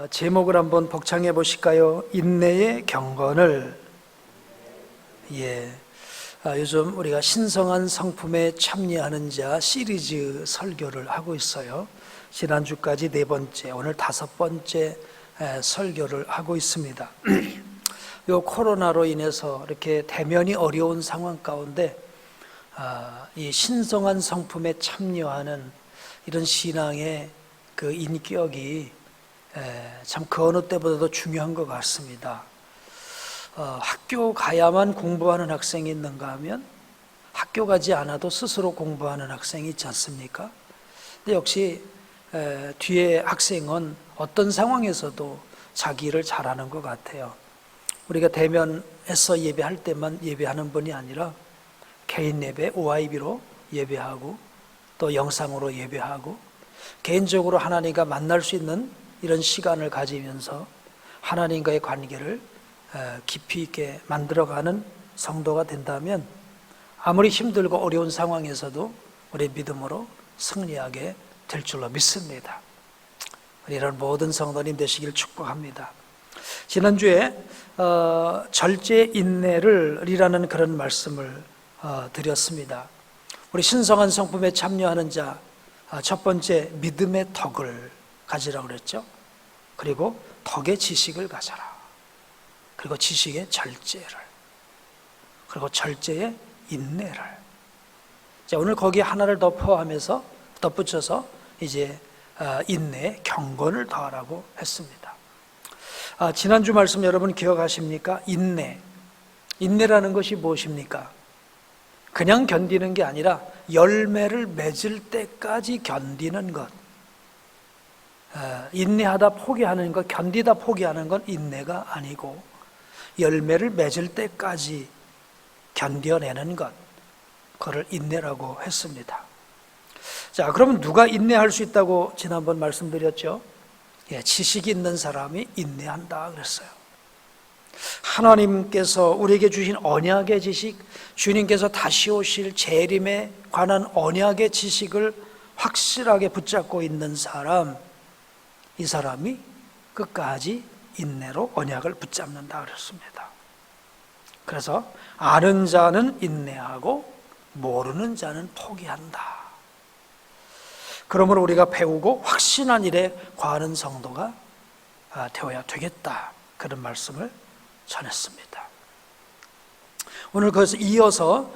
제목을 한번 복창해 보실까요? 인내의 경건을. 요즘 우리가 신성한 성품에 참여하는 자 시리즈 설교를 하고 있어요. 지난주까지 4번째, 오늘 5번째 설교를 하고 있습니다. 요 코로나로 인해서 이렇게 대면이 어려운 상황 가운데 이 신성한 성품에 참여하는 이런 신앙의 그 인격이 참 그 어느 때보다도 중요한 것 같습니다. 학교 가야만 공부하는 학생이 있는가 하면 학교 가지 않아도 스스로 공부하는 학생이 있지 않습니까? 근데 역시 뒤에 학생은 어떤 상황에서도 자기 일을 잘하는 것 같아요. 우리가 대면에서 예배할 때만 예배하는 분이 아니라 개인 예배, OIB로 예배하고 또 영상으로 예배하고 개인적으로 하나님과 만날 수 있는 이런 시간을 가지면서 하나님과의 관계를 깊이 있게 만들어가는 성도가 된다면 아무리 힘들고 어려운 상황에서도 우리 믿음으로 승리하게 될 줄로 믿습니다. 이런 모든 성도님 되시길 축복합니다. 지난주에 절제 인내를이라는 그런 말씀을 드렸습니다. 우리 신성한 성품에 참여하는 자 첫 번째 믿음의 덕을 가지라고 그랬죠. 그리고 덕의 지식을 가져라. 그리고 지식의 절제를, 그리고 절제의 인내를. 자, 오늘 거기에 하나를 더 포함해서 덧붙여서 이제 인내의 경건을 더하라고 했습니다. 지난주 말씀 여러분 기억하십니까? 인내라는 것이 무엇입니까? 그냥 견디는 게 아니라 열매를 맺을 때까지 견디는 것. 인내하다 포기하는 것, 견디다 포기하는 건 인내가 아니고 열매를 맺을 때까지 견뎌내는 것, 그걸 인내라고 했습니다. 자, 그러면 누가 인내할 수 있다고 지난번 말씀드렸죠? 지식이 있는 사람이 인내한다 그랬어요. 하나님께서 우리에게 주신 언약의 지식, 주님께서 다시 오실 재림에 관한 언약의 지식을 확실하게 붙잡고 있는 사람, 이 사람이 끝까지 인내로 언약을 붙잡는다 그랬습니다. 그래서 아는 자는 인내하고 모르는 자는 포기한다. 그러므로 우리가 배우고 확신한 일에 거하는 성도가 되어야 되겠다, 그런 말씀을 전했습니다. 오늘 그래서 이어서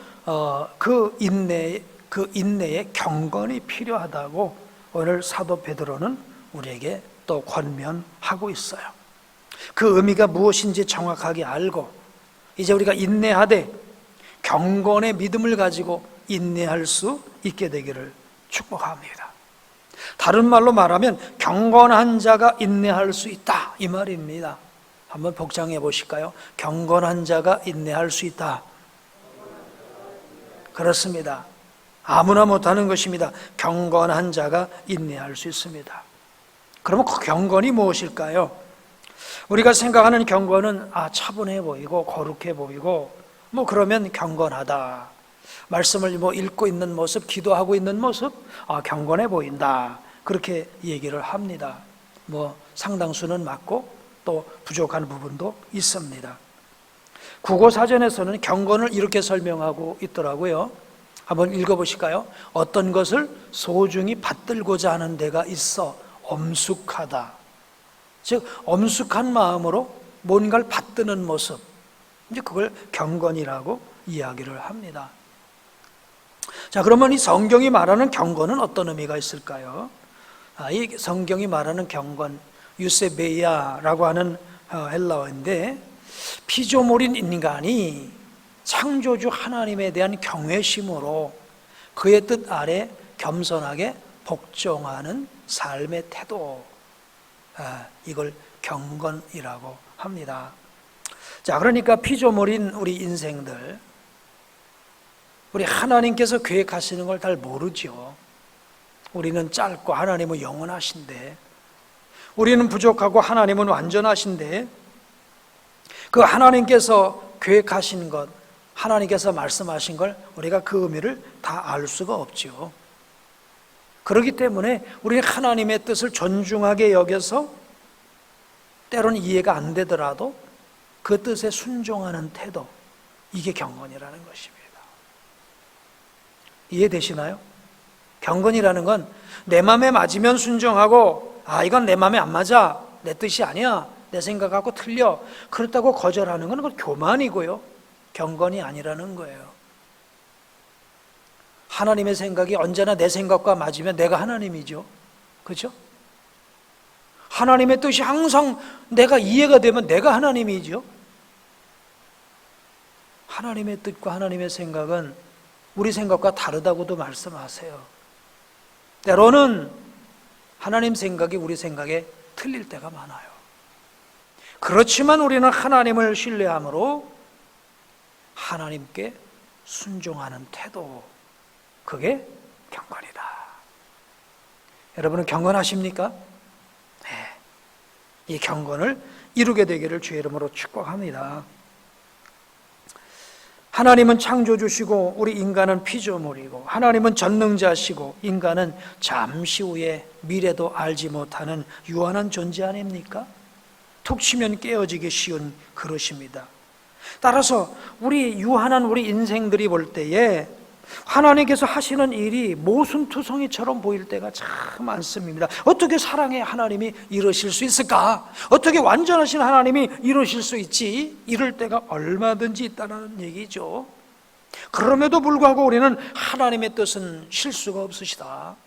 그 인내의 경건이 필요하다고 오늘 사도 베드로는 우리에게 또 권면하고 있어요. 그 의미가 무엇인지 정확하게 알고 이제 우리가 인내하되 경건의 믿음을 가지고 인내할 수 있게 되기를 축복합니다. 다른 말로 말하면 경건한 자가 인내할 수 있다, 이 말입니다. 한번 복장해 보실까요? 경건한 자가 인내할 수 있다. 그렇습니다. 아무나 못하는 것입니다. 경건한 자가 인내할 수 있습니다. 그러면 그 경건이 무엇일까요? 우리가 생각하는 경건은 차분해 보이고 거룩해 보이고 그러면 경건하다. 말씀을 읽고 있는 모습, 기도하고 있는 모습, 경건해 보인다, 그렇게 얘기를 합니다. 상당수는 맞고 또 부족한 부분도 있습니다. 국어사전에서는 경건을 이렇게 설명하고 있더라고요. 한번 읽어보실까요? 어떤 것을 소중히 받들고자 하는 데가 있어 엄숙하다. 즉 엄숙한 마음으로 뭔가를 받드는 모습, 이제 그걸 경건이라고 이야기를 합니다. 자, 그러면 이 성경이 말하는 경건은 어떤 의미가 있을까요? 이 성경이 말하는 경건, 유세베이아라고 하는 헬라어인데, 피조물인 인간이 창조주 하나님에 대한 경외심으로 그의 뜻 아래 겸손하게 복종하는 삶의 태도, 이걸 경건이라고 합니다. 자, 그러니까 피조물인 우리 인생들, 우리 하나님께서 계획하시는 걸 잘 모르죠. 우리는 짧고 하나님은 영원하신데, 우리는 부족하고 하나님은 완전하신데, 그 하나님께서 계획하신 것, 하나님께서 말씀하신 걸 우리가 그 의미를 다 알 수가 없죠. 그렇기 때문에 우리는 하나님의 뜻을 존중하게 여겨서 때로는 이해가 안 되더라도 그 뜻에 순종하는 태도, 이게 경건이라는 것입니다. 이해되시나요? 경건이라는 건 내 맘에 맞으면 순종하고, 이건 내 맘에 안 맞아, 내 뜻이 아니야, 내 생각하고 틀려, 그렇다고 거절하는 건 그건 교만이고요, 경건이 아니라는 거예요. 하나님의 생각이 언제나 내 생각과 맞으면 내가 하나님이죠. 그렇죠? 하나님의 뜻이 항상 내가 이해가 되면 내가 하나님이죠. 하나님의 뜻과 하나님의 생각은 우리 생각과 다르다고도 말씀하세요. 때로는 하나님 생각이 우리 생각에 틀릴 때가 많아요. 그렇지만 우리는 하나님을 신뢰함으로 하나님께 순종하는 태도, 그게 경건이다. 여러분은 경건하십니까? 네. 이 경건을 이루게 되기를 주의 이름으로 축복합니다. 하나님은 창조주시고 우리 인간은 피조물이고, 하나님은 전능자시고 인간은 잠시 후에 미래도 알지 못하는 유한한 존재 아닙니까? 툭 치면 깨어지기 쉬운 그릇입니다. 따라서 우리 유한한 우리 인생들이 볼 때에 하나님께서 하시는 일이 모순투성이처럼 보일 때가 참 많습니다. 어떻게 사랑의 하나님이 이러실 수 있을까? 어떻게 완전하신 하나님이 이러실 수 있지? 이럴 때가 얼마든지 있다는 얘기죠. 그럼에도 불구하고 우리는 하나님의 뜻은 실수가 없으시다,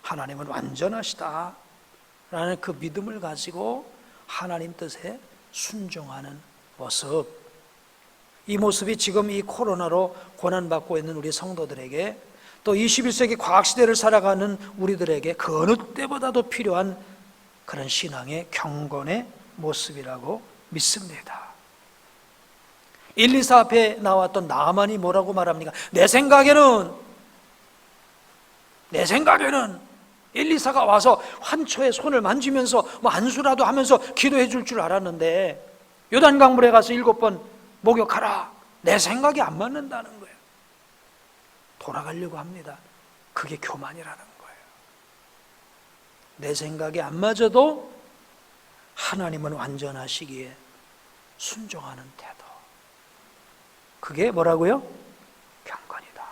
하나님은 완전하시다 라는 그 믿음을 가지고 하나님 뜻에 순종하는 모습, 이 모습이 지금 이 코로나로 고난받고 있는 우리 성도들에게, 또 21세기 과학시대를 살아가는 우리들에게 그 어느 때보다도 필요한 그런 신앙의 경건의 모습이라고 믿습니다. 124 앞에 나왔던 나만이 뭐라고 말합니까? 내 생각에는 124가 와서 환초에 손을 만지면서 안수라도 하면서 기도해 줄 줄 알았는데 요단강물에 가서 7번 목욕하라, 내 생각이 안 맞는다는 거예요. 돌아가려고 합니다. 그게 교만이라는 거예요. 내 생각이 안 맞아도 하나님은 완전하시기에 순종하는 태도, 그게 뭐라고요? 경건이다.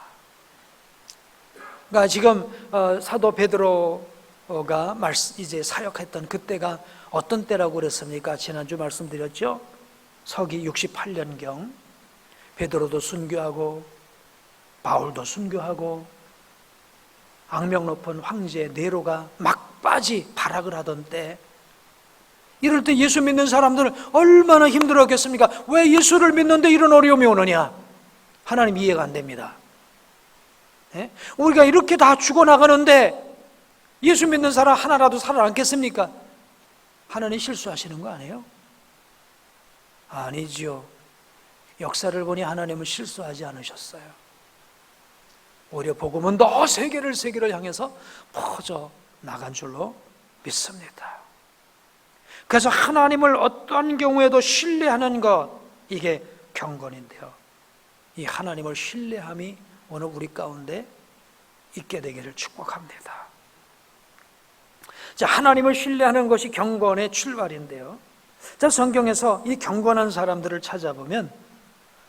그러니까 지금 사도 베드로가 이제 사역했던 그때가 어떤 때라고 그랬습니까? 지난주 말씀드렸죠? 서기 68년경 베드로도 순교하고 바울도 순교하고 악명 높은 황제 네로가 막바지 발악을 하던 때, 이럴 때 예수 믿는 사람들은 얼마나 힘들었겠습니까? 왜 예수를 믿는데 이런 어려움이 오느냐? 하나님 이해가 안 됩니다. 네? 우리가 이렇게 다 죽어나가는데 예수 믿는 사람 하나라도 살아남겠습니까? 하나님 실수하시는 거 아니에요? 아니지요. 역사를 보니 하나님은 실수하지 않으셨어요. 오히려 복음은 더 세계를 향해서 퍼져 나간 줄로 믿습니다. 그래서 하나님을 어떤 경우에도 신뢰하는 것, 이게 경건인데요, 이 하나님을 신뢰함이 오늘 우리 가운데 있게 되기를 축복합니다. 자, 하나님을 신뢰하는 것이 경건의 출발인데요, 자, 성경에서 이 경건한 사람들을 찾아보면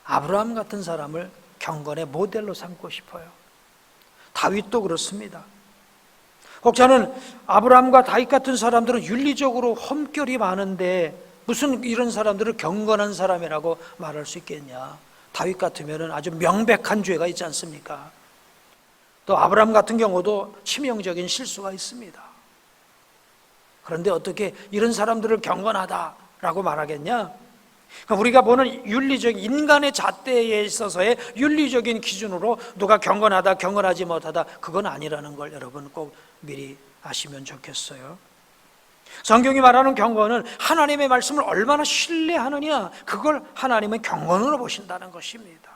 아브라함 같은 사람을 경건의 모델로 삼고 싶어요. 다윗도 그렇습니다. 혹자는 아브라함과 다윗 같은 사람들은 윤리적으로 험결이 많은데 무슨 이런 사람들을 경건한 사람이라고 말할 수 있겠냐? 다윗 같으면 아주 명백한 죄가 있지 않습니까? 또 아브라함 같은 경우도 치명적인 실수가 있습니다. 그런데 어떻게 이런 사람들을 경건하다라고 말하겠냐? 우리가 보는 윤리적 인간의 잣대에 있어서의 윤리적인 기준으로 누가 경건하다, 경건하지 못하다, 그건 아니라는 걸 여러분 꼭 미리 아시면 좋겠어요. 성경이 말하는 경건은 하나님의 말씀을 얼마나 신뢰하느냐, 그걸 하나님은 경건으로 보신다는 것입니다.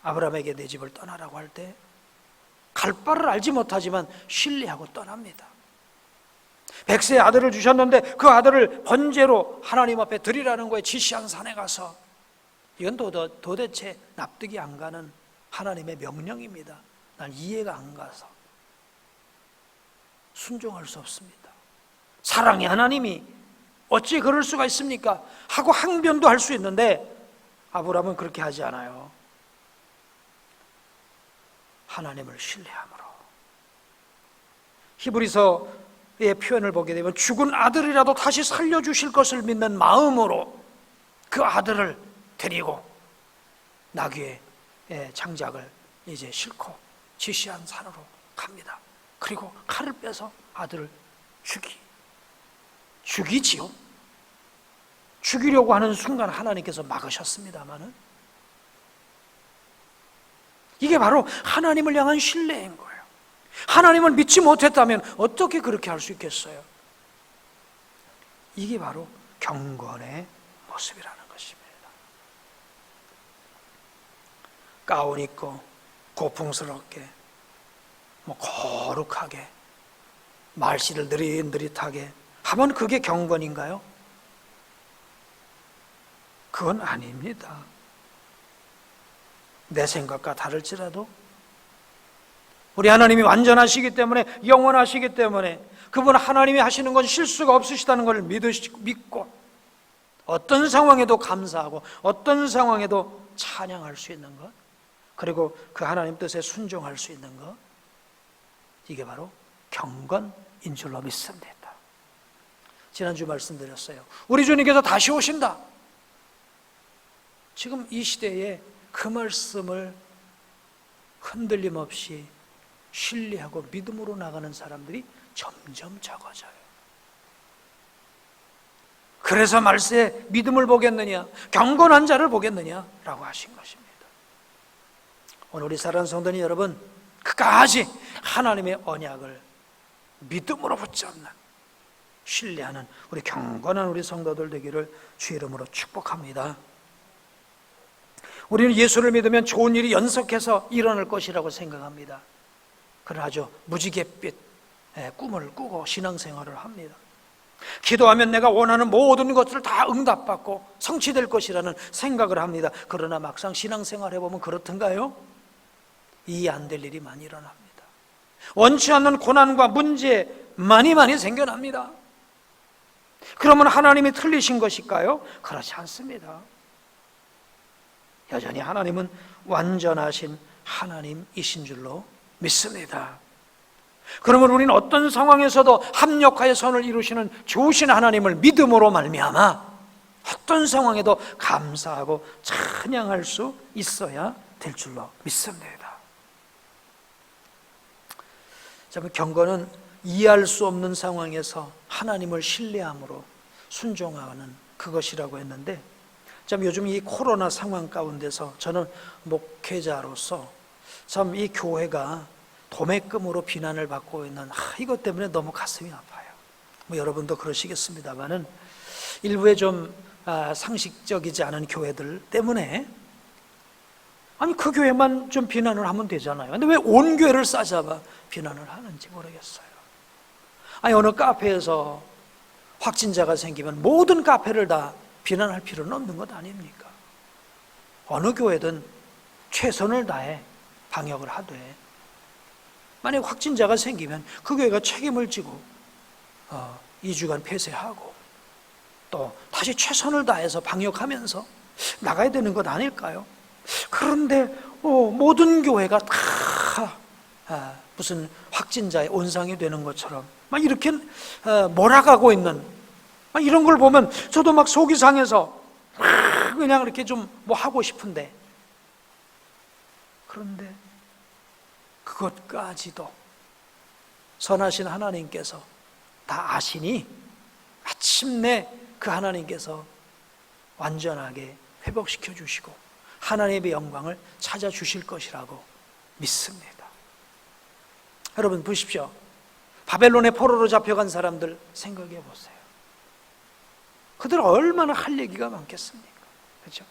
아브라함에게 내 집을 떠나라고 할 때 갈 바를 알지 못하지만 신뢰하고 떠납니다. 100세의 아들을 주셨는데 그 아들을 번제로 하나님 앞에 드리라는 거에 지시한 산에 가서, 이건 도대체 납득이 안 가는 하나님의 명령입니다. 난 이해가 안 가서 순종할 수 없습니다. 사랑의 하나님이 어찌 그럴 수가 있습니까? 하고 항변도 할 수 있는데 아브라함은 그렇게 하지 않아요. 하나님을 신뢰함으로. 히브리서의 표현을 보게 되면 죽은 아들이라도 다시 살려주실 것을 믿는 마음으로 그 아들을 데리고 나귀의 장작을 이제 싣고 지시한 산으로 갑니다. 그리고 칼을 빼서 아들을 죽이지요. 죽이려고 하는 순간 하나님께서 막으셨습니다마는 이게 바로 하나님을 향한 신뢰인 거예요. 하나님을 믿지 못했다면 어떻게 그렇게 할 수 있겠어요? 이게 바로 경건의 모습이라는 것입니다. 가운 입고 고풍스럽게 거룩하게 말씨를 느릿느릿하게 하면 그게 경건인가요? 그건 아닙니다. 내 생각과 다를지라도 우리 하나님이 완전하시기 때문에, 영원하시기 때문에 그분 하나님이 하시는 건 실수가 없으시다는 걸 믿고 어떤 상황에도 감사하고 어떤 상황에도 찬양할 수 있는 것, 그리고 그 하나님 뜻에 순종할 수 있는 것, 이게 바로 경건인 줄로 믿습니다. 지난주 말씀드렸어요. 우리 주님께서 다시 오신다. 지금 이 시대에 그 말씀을 흔들림 없이 신뢰하고 믿음으로 나가는 사람들이 점점 적어져요. 그래서 말세에 믿음을 보겠느냐, 경건한 자를 보겠느냐라고 하신 것입니다. 오늘 우리 사랑하는 성도님 여러분, 끝까지 하나님의 언약을 믿음으로 붙잡는, 신뢰하는 우리 경건한 우리 성도들 되기를 주의 이름으로 축복합니다. 우리는 예수를 믿으면 좋은 일이 연속해서 일어날 것이라고 생각합니다. 그러나 아주 무지갯빛 꿈을 꾸고 신앙생활을 합니다. 기도하면 내가 원하는 모든 것들을 다 응답받고 성취될 것이라는 생각을 합니다. 그러나 막상 신앙생활 해보면 그렇던가요? 이해 안 될 일이 많이 일어납니다. 원치 않는 고난과 문제 많이 생겨납니다. 그러면 하나님이 틀리신 것일까요? 그렇지 않습니다. 여전히 하나님은 완전하신 하나님이신 줄로 믿습니다. 그러면 우리는 어떤 상황에서도 합력하여 선을 이루시는 좋으신 하나님을 믿음으로 말미암아 어떤 상황에도 감사하고 찬양할 수 있어야 될 줄로 믿습니다. 경건은 이해할 수 없는 상황에서 하나님을 신뢰함으로 순종하는 그것이라고 했는데, 참 요즘 이 코로나 상황 가운데서 저는 목회자로서 참 이 교회가 도매금으로 비난을 받고 있는 이것 때문에 너무 가슴이 아파요. 여러분도 그러시겠습니다만은 일부의 좀 상식적이지 않은 교회들 때문에 아니 그 교회만 좀 비난을 하면 되잖아요. 근데 왜 온 교회를 싸잡아 비난을 하는지 모르겠어요. 아니 어느 카페에서 확진자가 생기면 모든 카페를 다 비난할 필요는 없는 것 아닙니까? 어느 교회든 최선을 다해 방역을 하되 만약 확진자가 생기면 그 교회가 책임을 지고 2주간 폐쇄하고 또 다시 최선을 다해서 방역하면서 나가야 되는 것 아닐까요? 그런데 모든 교회가 다 무슨 확진자의 온상이 되는 것처럼 막 이렇게 몰아가고 있는 이런 걸 보면 저도 막 속이 상해서 그냥 이렇게 좀 뭐 하고 싶은데, 그런데 그것까지도 선하신 하나님께서 다 아시니 마침내 그 하나님께서 완전하게 회복시켜 주시고 하나님의 영광을 찾아주실 것이라고 믿습니다. 여러분 보십시오. 바벨론의 포로로 잡혀간 사람들 생각해 보세요. 그들 얼마나 할 얘기가 많겠습니까? 그렇죠?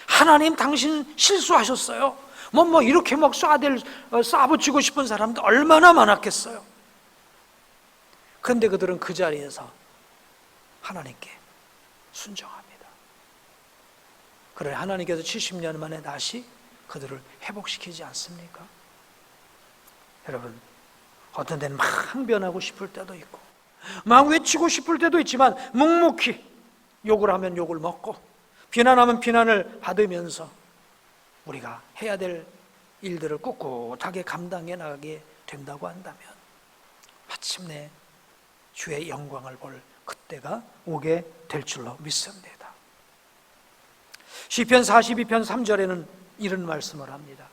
하나님 당신 실수하셨어요. 이렇게 막 쏴붙이고 싶은 사람도 얼마나 많았겠어요. 그런데 그들은 그 자리에서 하나님께 순종합니다. 그래 하나님께서 70년 만에 다시 그들을 회복시키지 않습니까? 여러분 어떤 데는 막 항변하고 싶을 때도 있고 막 외치고 싶을 때도 있지만 묵묵히 욕을 하면 욕을 먹고 비난하면 비난을 받으면서 우리가 해야 될 일들을 꿋꿋하게 감당해 나가게 된다고 한다면 마침내 주의 영광을 볼 그때가 오게 될 줄로 믿습니다. 시편 42편 3절에는 이런 말씀을 합니다.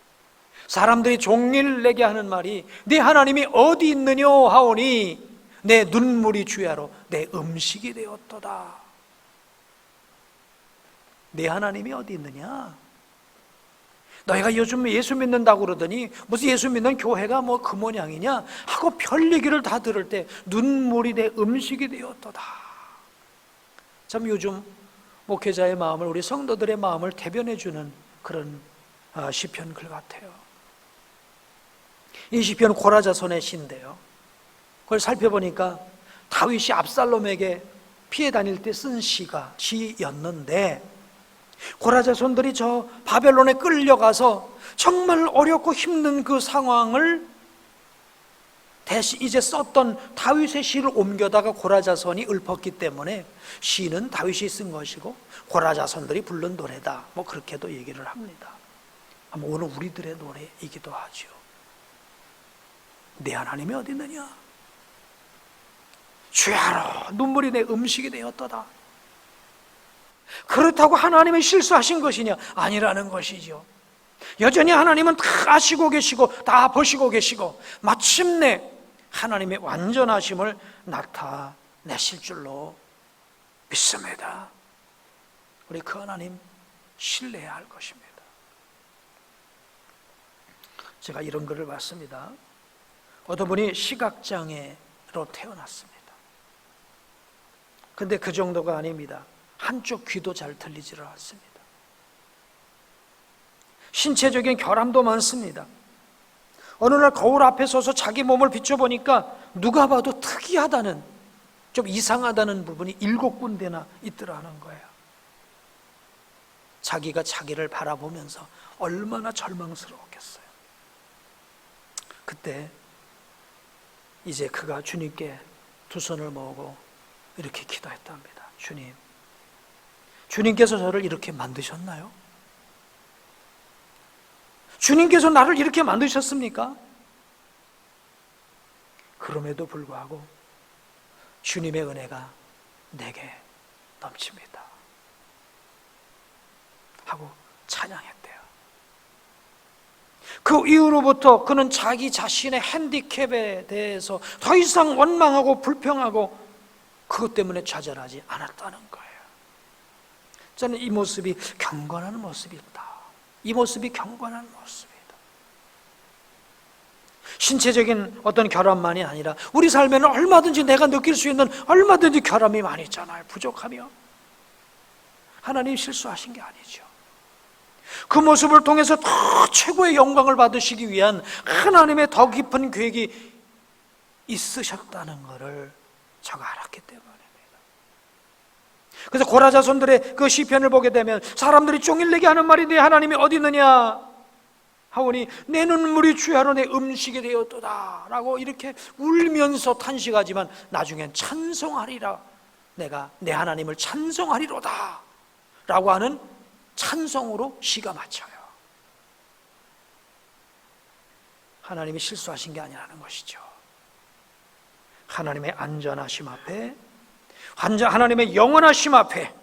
사람들이 종일 내게 하는 말이 네 하나님이 어디 있느뇨 하오니 내 눈물이 주야로 내 음식이 되었도다. 네 하나님이 어디 있느냐? 너희가 요즘 예수 믿는다고 그러더니 무슨 예수 믿는 교회가 뭐 그 모양이냐 하고 별 얘기를 다 들을 때 눈물이 내 음식이 되었도다. 참 요즘 목회자의 마음을, 우리 성도들의 마음을 대변해 주는 그런 시편 글 같아요. 이 시편 고라자손의 시인데요, 그걸 살펴보니까 다윗이 압살롬에게 피해 다닐 때 쓴 시였는데, 고라자손들이 저 바벨론에 끌려가서 정말 어렵고 힘든 그 상황을 대신 이제 썼던 다윗의 시를 옮겨다가 고라자손이 읊었기 때문에 시는 다윗이 쓴 것이고 고라자손들이 부른 노래다, 뭐 그렇게도 얘기를 합니다. 아마 오늘 우리들의 노래이기도 하죠. 내 하나님이 어디 있느냐? 주야로 눈물이 내 음식이 되었도다. 그렇다고 하나님은 실수하신 것이냐? 아니라는 것이죠. 여전히 하나님은 다 아시고 계시고 다 보시고 계시고 마침내 하나님의 완전하심을 나타내실 줄로 믿습니다. 우리 그 하나님 신뢰해야 할 것입니다. 제가 이런 글을 봤습니다. 어떤 분이 시각장애로 태어났습니다. 근데 그 정도가 아닙니다. 한쪽 귀도 잘 들리지를 않습니다. 신체적인 결함도 많습니다. 어느 날 거울 앞에 서서 자기 몸을 비춰보니까 누가 봐도 특이하다는, 좀 이상하다는 부분이 7군데나 있더라는 거예요. 자기가 자기를 바라보면서 얼마나 절망스러웠겠어요. 그때 이제 그가 주님께 두 손을 모으고 이렇게 기도했답니다. 주님께서 저를 이렇게 만드셨나요? 주님께서 나를 이렇게 만드셨습니까? 그럼에도 불구하고 주님의 은혜가 내게 넘칩니다 하고 찬양했대요. 그 이후로부터 그는 자기 자신의 핸디캡에 대해서 더 이상 원망하고 불평하고 그것 때문에 좌절하지 않았다는 거예요. 저는 이 모습이 경건한 모습이다. 이 모습이 경건한 모습이다. 신체적인 어떤 결함만이 아니라 우리 삶에는 얼마든지 내가 느낄 수 있는 얼마든지 결함이 많이 있잖아요. 부족하며. 하나님 실수하신 게 아니죠. 그 모습을 통해서 더 최고의 영광을 받으시기 위한 하나님의 더 깊은 계획이 있으셨다는 것을 저가 알았기 때문입니다. 그래서 고라자손들의 그 시편을 보게 되면 사람들이 종일내게 하는 말이 네 하나님이 어디 있느냐 하오니 내 눈물이 주야로 내 음식이 되었도다 라고 이렇게 울면서 탄식하지만 나중엔 찬송하리라, 내가 내 하나님을 찬송하리로다 라고 하는 찬송으로 시가 맞춰요. 하나님이 실수하신 게 아니라는 것이죠. 하나님의 안전하심 앞에, 하나님의 영원하심 앞에,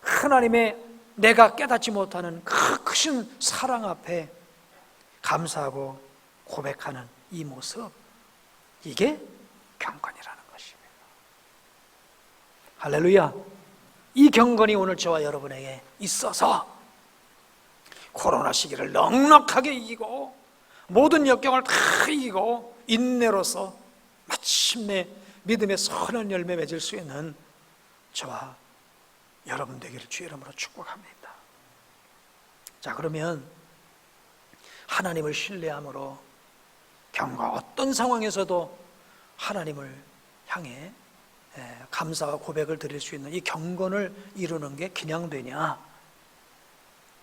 하나님의 내가 깨닫지 못하는 그 크신 사랑 앞에 감사하고 고백하는 이 모습, 이게 경건이라는 것입니다. 할렐루야. 이 경건이 오늘 저와 여러분에게 있어서 코로나 시기를 넉넉하게 이기고 모든 역경을 다 이기고 인내로서 마침내 믿음의 선한 열매 맺을 수 있는 저와 여러분 되기를 주의 이름으로 축복합니다. 자, 그러면 하나님을 신뢰함으로 경과 어떤 상황에서도 하나님을 향해 감사와 고백을 드릴 수 있는 이 경건을 이루는 게 그냥 되냐?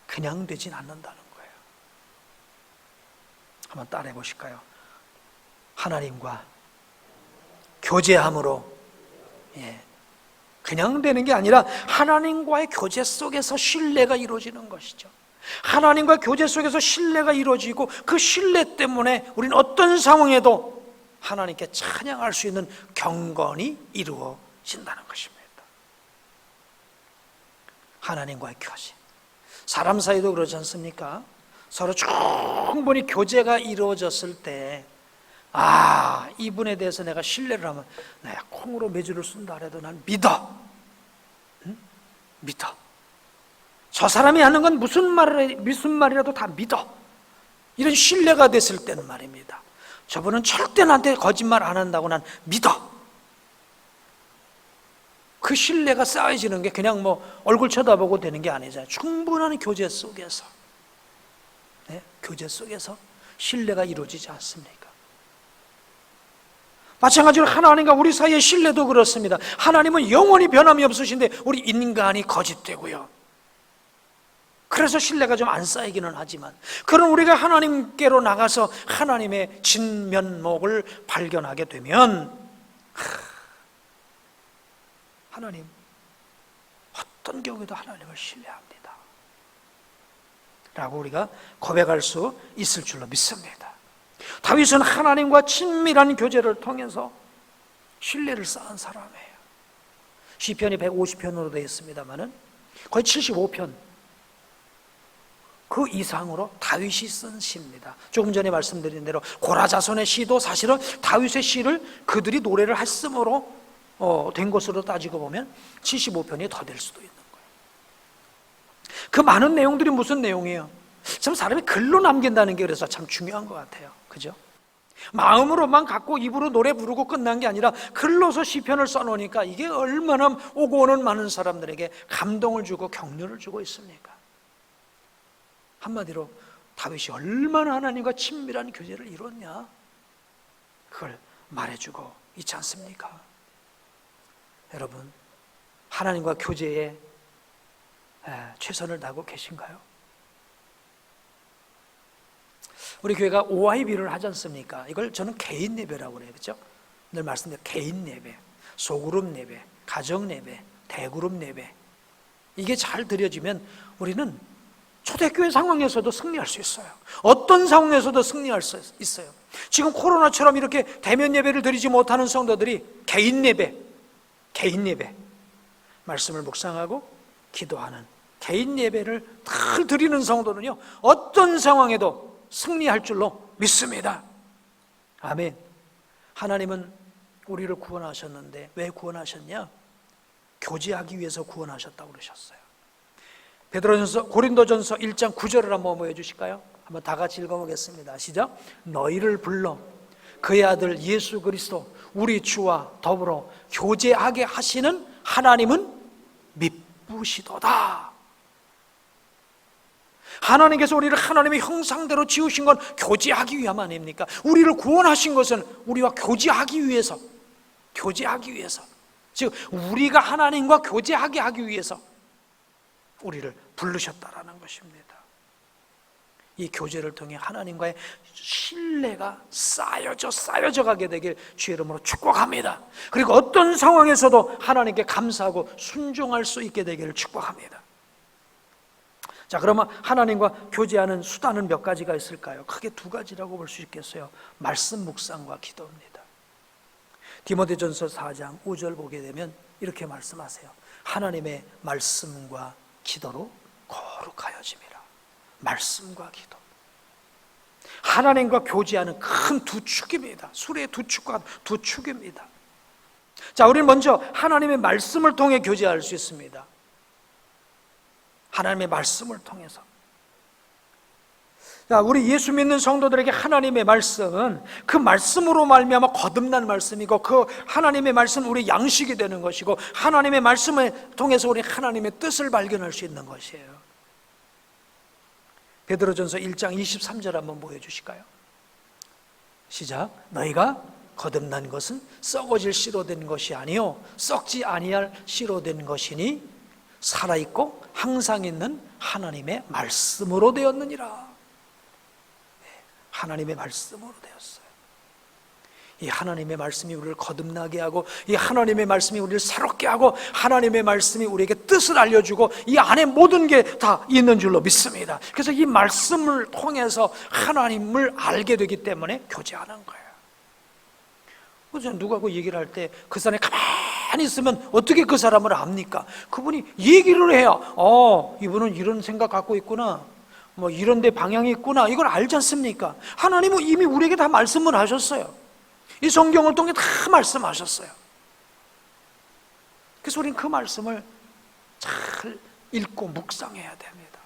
그냥 되진 않는다는 거예요. 한번 따라해 보실까요? 하나님과 교제함으로 예. 그냥 되는 게 아니라 하나님과의 교제 속에서 신뢰가 이루어지는 것이죠. 하나님과 교제 속에서 신뢰가 이루어지고 그 신뢰 때문에 우리는 어떤 상황에도 하나님께 찬양할 수 있는 경건이 이루어진다는 것입니다. 하나님과의 교제. 사람 사이도 그러지 않습니까? 서로 충분히 교제가 이루어졌을 때 이분에 대해서 내가 신뢰를 하면 내가 콩으로 매주를 쓴다 해도 난 믿어. 응? 믿어. 저 사람이 하는 건 무슨 말이라도 다 믿어. 이런 신뢰가 됐을 때는 말입니다. 저분은 절대 나한테 거짓말 안 한다고 난 믿어. 그 신뢰가 쌓여지는 게 그냥 얼굴 쳐다보고 되는 게 아니잖아요. 충분한 교제 속에서, 교제 속에서 신뢰가 이루어지지 않습니까? 마찬가지로 하나님과 우리 사이의 신뢰도 그렇습니다. 하나님은 영원히 변함이 없으신데 우리 인간이 거짓되고요. 그래서 신뢰가 좀 안 쌓이기는 하지만, 그런 우리가 하나님께로 나가서 하나님의 진면목을 발견하게 되면 하나님, 어떤 경우에도 하나님을 신뢰합니다 라고 우리가 고백할 수 있을 줄로 믿습니다. 다윗은 하나님과 친밀한 교제를 통해서 신뢰를 쌓은 사람이에요. 시편이 150편으로 되어 있습니다마는 거의 75편 그 이상으로 다윗이 쓴 시입니다. 조금 전에 말씀드린 대로 고라자손의 시도 사실은 다윗의 시를 그들이 노래를 했음으로 된 것으로 따지고 보면 75편이 더 될 수도 있는 거예요. 그 많은 내용들이 무슨 내용이에요? 참 사람이 글로 남긴다는 게 그래서 참 중요한 것 같아요. 그죠? 마음으로만 갖고 입으로 노래 부르고 끝난 게 아니라 글로서 시편을 써놓으니까 이게 얼마나 오고 오는 많은 사람들에게 감동을 주고 격려를 주고 있습니까? 한마디로 다윗이 얼마나 하나님과 친밀한 교제를 이뤘냐, 그걸 말해주고 있지 않습니까? 여러분, 하나님과 교제에 최선을 다하고 계신가요? 우리 교회가 OIB를 하지 않습니까? 이걸 저는 개인 예배라고 그래요. 그렇죠? 늘 말씀드린 개인 예배, 소그룹 예배, 가정 예배, 대그룹 예배, 이게 잘 드려지면 우리는 초대교회 상황에서도 승리할 수 있어요. 어떤 상황에서도 승리할 수 있어요. 지금 코로나처럼 이렇게 대면 예배를 드리지 못하는 성도들이 개인 예배, 말씀을 묵상하고 기도하는 개인 예배를 늘 드리는 성도는요, 어떤 상황에도 승리할 줄로 믿습니다. 아멘. 하나님은 우리를 구원하셨는데 왜 구원하셨냐? 교제하기 위해서 구원하셨다고 그러셨어요. 고린도전서 1장 9절을 한번 보여주실까요? 한번 다 같이 읽어보겠습니다. 시작. 너희를 불러 그의 아들 예수 그리스도 우리 주와 더불어 교제하게 하시는 하나님은 미쁘시도다. 하나님께서 우리를 하나님의 형상대로 지으신 건 교제하기 위함 아닙니까? 우리를 구원하신 것은 우리와 교제하기 위해서, 즉 우리가 하나님과 교제하게 하기 위해서 우리를 부르셨다라는 것입니다. 이 교제를 통해 하나님과의 신뢰가 쌓여져 가게 되길 주의 이름으로 축복합니다. 그리고 어떤 상황에서도 하나님께 감사하고 순종할 수 있게 되기를 축복합니다. 자, 그러면 하나님과 교제하는 수단은 몇 가지가 있을까요? 크게 두 가지라고 볼 수 있겠어요. 말씀 묵상과 기도입니다. 디모데전서 4장 5절 보게 되면 이렇게 말씀하세요. 하나님의 말씀과 기도로 거룩하여짐이라. 말씀과 기도, 하나님과 교제하는 큰 두 축입니다. 수레의 두 축과 두 축입니다. 자, 우리는 먼저 하나님의 말씀을 통해 교제할 수 있습니다. 하나님의 말씀을 통해서. 자, 우리 예수 믿는 성도들에게 하나님의 말씀은 그 말씀으로 말미암아 거듭난 말씀이고, 그 하나님의 말씀은 우리 양식이 되는 것이고, 하나님의 말씀을 통해서 우리 하나님의 뜻을 발견할 수 있는 것이에요. 베드로전서 1장 23절 한번 보여주실까요? 시작. 너희가 거듭난 것은 썩어질 씨로 된 것이 아니요 썩지 아니할 씨로 된 것이니 살아있고 항상 있는 하나님의 말씀으로 되었느니라. 하나님의 말씀으로 되었어요. 이 하나님의 말씀이 우리를 거듭나게 하고, 이 하나님의 말씀이 우리를 새롭게 하고, 하나님의 말씀이 우리에게 뜻을 알려주고, 이 안에 모든 게 다 있는 줄로 믿습니다. 그래서 이 말씀을 통해서 하나님을 알게 되기 때문에 교제하는 거예요. 그래서 누가 그 얘기를 할 때 그 사람이 가만히 있으면 어떻게 그 사람을 압니까? 그분이 얘기를 해야 이분은 이런 생각 갖고 있구나, 뭐 이런 데 방향이 있구나, 이걸 알지 않습니까? 하나님은 이미 우리에게 다 말씀을 하셨어요. 이 성경을 통해 다 말씀하셨어요. 그래서 우리는 그 말씀을 잘 읽고 묵상해야 됩니다.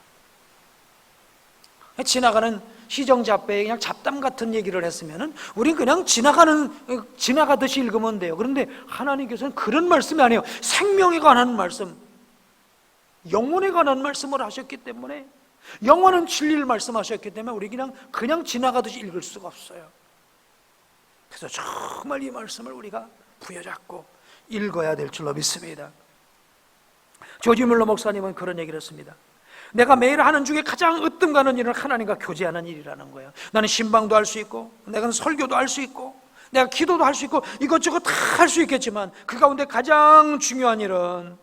지나가는 시정잡배에 그냥 잡담 같은 얘기를 했으면은 우린 그냥 지나가듯이 읽으면 돼요. 그런데 하나님께서는 그런 말씀이 아니에요. 생명에 관한 말씀, 영혼에 관한 말씀을 하셨기 때문에, 영원한 진리를 말씀하셨기 때문에 우리 그냥 지나가듯이 읽을 수가 없어요. 그래서 정말 이 말씀을 우리가 부여잡고 읽어야 될 줄로 믿습니다. 조지 뮬러 목사님은 그런 얘기를 했습니다. 내가 매일 하는 중에 가장 으뜸 가는 일은 하나님과 교제하는 일이라는 거예요. 나는 신방도 할 수 있고, 내가 설교도 할 수 있고, 내가 기도도 할 수 있고, 이것저것 다 할 수 있겠지만 그 가운데 가장 중요한 일은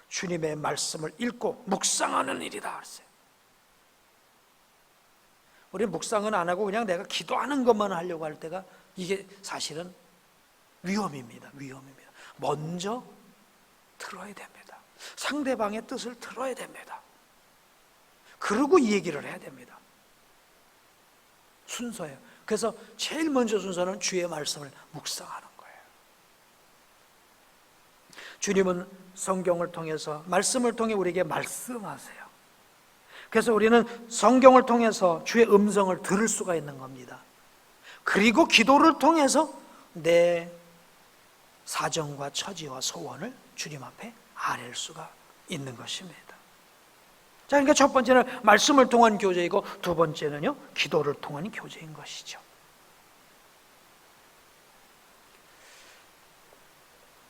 주님의 말씀을 읽고 묵상하는 일이다 그랬어요. 우리는 묵상은 안 하고 그냥 내가 기도하는 것만 하려고 할 때가, 이게 사실은 위험입니다. 먼저 들어야 됩니다. 상대방의 뜻을 들어야 됩니다. 그러고 이 얘기를 해야 됩니다. 순서예요. 그래서 제일 먼저 순서는 주의 말씀을 묵상하는 거예요. 주님은 성경을 통해서, 말씀을 통해 우리에게 말씀하세요. 그래서 우리는 성경을 통해서 주의 음성을 들을 수가 있는 겁니다. 그리고 기도를 통해서 내 사정과 처지와 소원을 주님 앞에 아뢰일 수가 있는 것입니다. 자, 그러니까 첫 번째는 말씀을 통한 교제이고, 두 번째는요, 기도를 통한 교제인 것이죠.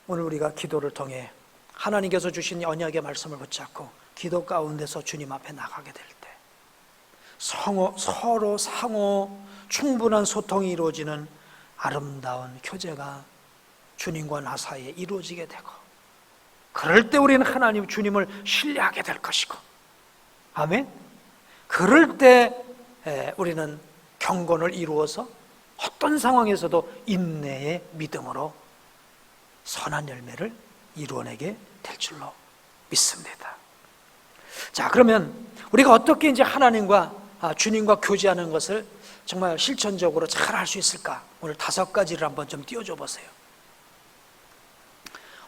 오늘 우리가 기도를 통해 하나님께서 주신 언약의 말씀을 붙잡고 기도 가운데서 주님 앞에 나가게 될 때 서로 상호 충분한 소통이 이루어지는 아름다운 교제가 주님과 나 사이에 이루어지게 되고, 그럴 때 우리는 하나님 주님을 신뢰하게 될 것이고, 아멘. 그럴 때 우리는 경건을 이루어서 어떤 상황에서도 인내의 믿음으로 선한 열매를 이루어내게 될 줄로 믿습니다. 자, 그러면 우리가 어떻게 이제 하나님과 주님과 교제하는 것을 정말 실천적으로 잘 할 수 있을까? 오늘 5가지를 한번 좀 띄워줘 보세요.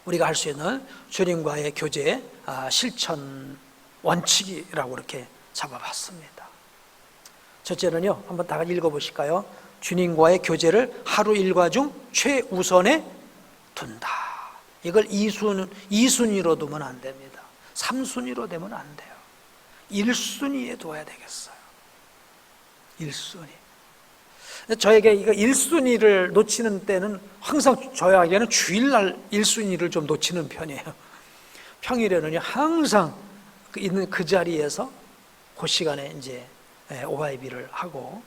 우리가 할 수 있는 주님과의 교제의 실천 원칙이라고 이렇게 잡아봤습니다. 첫째는요, 한번 다 같이 읽어보실까요? 주님과의 교제를 하루 일과 중 최우선에 둔다. 이걸 2순위로 두면 안 됩니다. 3순위로 되면 안 돼요. 1순위에 둬야 되겠어요. 1순위. 저에게 이거 1순위를 놓치는 때는 항상 저에게는 주일날 1순위를 좀 놓치는 편이에요. 평일에는요, 항상 있는 그 자리에서 그 시간에 이제 OIB를 하고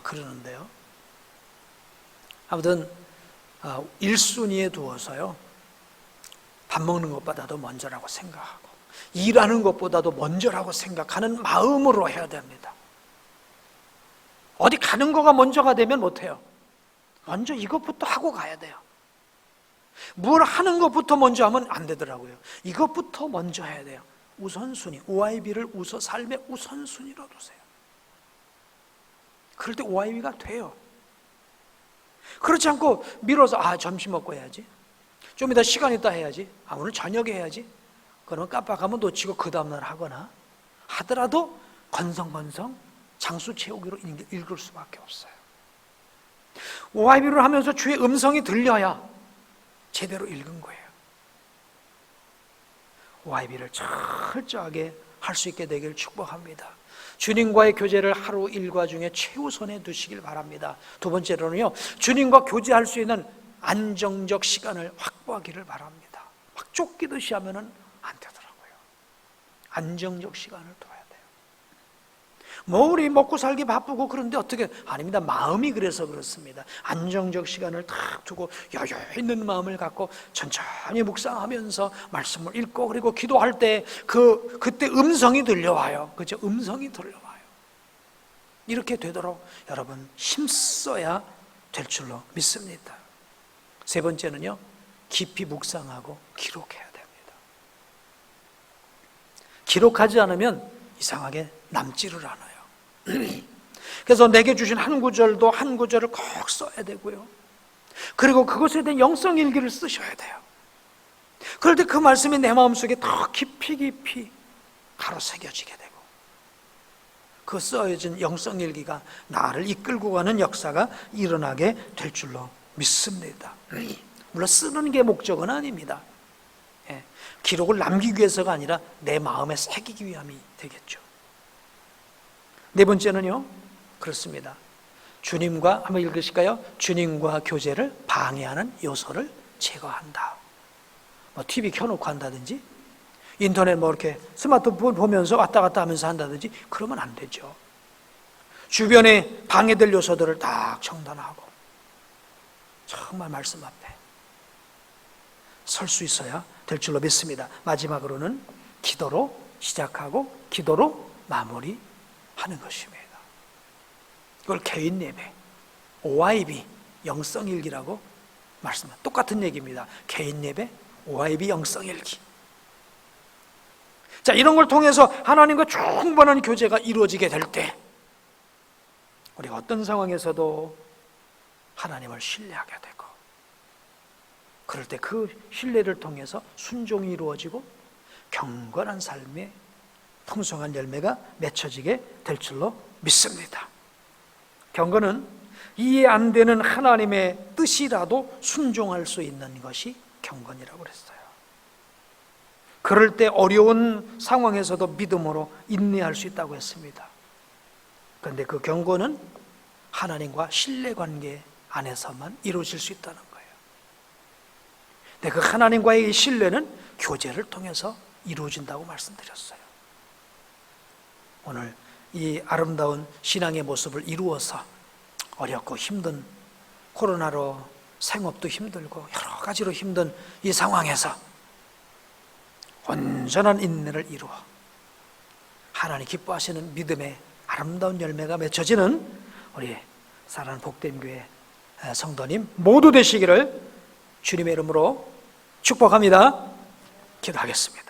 그러는데요. 아무튼 1순위에 두어서요, 밥 먹는 것보다도 먼저라고 생각하고 일하는 것보다도 먼저라고 생각하는 마음으로 해야 됩니다. 어디 가는 거가 먼저가 되면 못해요. 먼저 이것부터 하고 가야 돼요. 뭘 하는 것부터 먼저 하면 안 되더라고요. 이것부터 먼저 해야 돼요. 우선순위, OIB를 삶의 우선순위로 두세요. 그럴 때 OIB가 돼요. 그렇지 않고 미뤄서 점심 먹고 해야지, 좀 이따 시간 있다 해야지, 오늘 저녁에 해야지, 그러면 깜빡하면 놓치고 그 다음날 하거나 하더라도 건성건성 장수 채우기로 읽을 수밖에 없어요. OIB를 하면서 주의 음성이 들려야 제대로 읽은 거예요. OIB를 철저하게 할 수 있게 되길 축복합니다. 주님과의 교제를 하루 일과 중에 최우선에 두시길 바랍니다. 두 번째로는요, 주님과 교제할 수 있는 안정적 시간을 확보하기를 바랍니다. 막 쫓기듯이 하면은 안 되더라고요. 안정적 시간을 둬야 돼요. 뭐 우리 먹고 살기 바쁘고 그런데 어떻게? 아닙니다. 마음이 그래서 그렇습니다. 안정적 시간을 탁 두고 여유 있는 마음을 갖고 천천히 묵상하면서 말씀을 읽고 그리고 기도할 때 그때 음성이 들려와요. 그죠? 음성이 들려와요. 이렇게 되도록 여러분 힘써야 될 줄로 믿습니다. 세 번째는요, 깊이 묵상하고 기록해야 됩니다. 기록하지 않으면 이상하게 남지를 않아요. 그래서 내게 주신 한 구절도 한 구절을 꼭 써야 되고요. 그리고 그것에 대한 영성일기를 쓰셔야 돼요. 그럴 때 그 말씀이 내 마음속에 더 깊이 가로 새겨지게 되고, 그 써진 영성일기가 나를 이끌고 가는 역사가 일어나게 될 줄로 믿습니다. 물론 쓰는 게 목적은 아닙니다. 기록을 남기기 위해서가 아니라 내 마음에 새기기 위함이 되겠죠. 네 번째는요, 그렇습니다. 주님과, 한번 읽으실까요? 주님과 교제를 방해하는 요소를 제거한다. 뭐 TV 켜놓고 한다든지, 인터넷 뭐 이렇게 스마트폰 보면서 왔다 갔다 하면서 한다든지, 그러면 안 되죠. 주변에 방해될 요소들을 딱 청단하고 정말 말씀 앞에 설 수 있어야 될 줄로 믿습니다. 마지막으로는 기도로 시작하고 기도로 마무리하는 것입니다. 그걸 개인 예배, OIB, 영성일기라고 말씀합니다. 똑같은 얘기입니다. 개인 예배, OIB, 영성일기. 자, 이런 걸 통해서 하나님과 충분한 교제가 이루어지게 될 때 우리가 어떤 상황에서도 하나님을 신뢰하게 되고, 그럴 때 그 신뢰를 통해서 순종이 이루어지고 경건한 삶의 풍성한 열매가 맺혀지게 될 줄로 믿습니다. 경건은 이해 안 되는 하나님의 뜻이라도 순종할 수 있는 것이 경건이라고 그랬어요. 그럴 때 어려운 상황에서도 믿음으로 인내할 수 있다고 했습니다. 그런데 그 경건은 하나님과 신뢰관계 안에서만 이루어질 수 있다는 거예요. 근데 그 하나님과의 이 신뢰는 교제를 통해서 이루어진다고 말씀드렸어요. 오늘 이 아름다운 신앙의 모습을 이루어서 어렵고 힘든 코로나로 생업도 힘들고 여러 가지로 힘든 이 상황에서 온전한 인내를 이루어 하나님 기뻐하시는 믿음의 아름다운 열매가 맺혀지는 우리 사랑하는 복된 교회 성도님 모두 되시기를 주님의 이름으로 축복합니다. 기도하겠습니다.